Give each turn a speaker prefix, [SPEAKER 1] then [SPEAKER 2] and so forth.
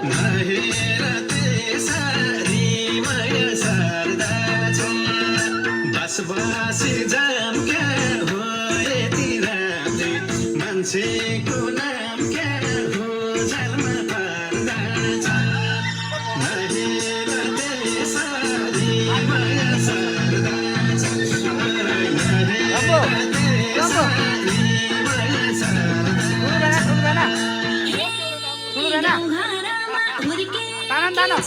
[SPEAKER 1] नहेर त्यसरी माया सार्दा छन् बसबासी जाम क्या हो यति राम्री मान्छेको नाम क्या हो जालमा पार्दा छन् नहेर त्यसरी माया सार्दा छन् नहेर त्यसरी माया सार्दा
[SPEAKER 2] तानो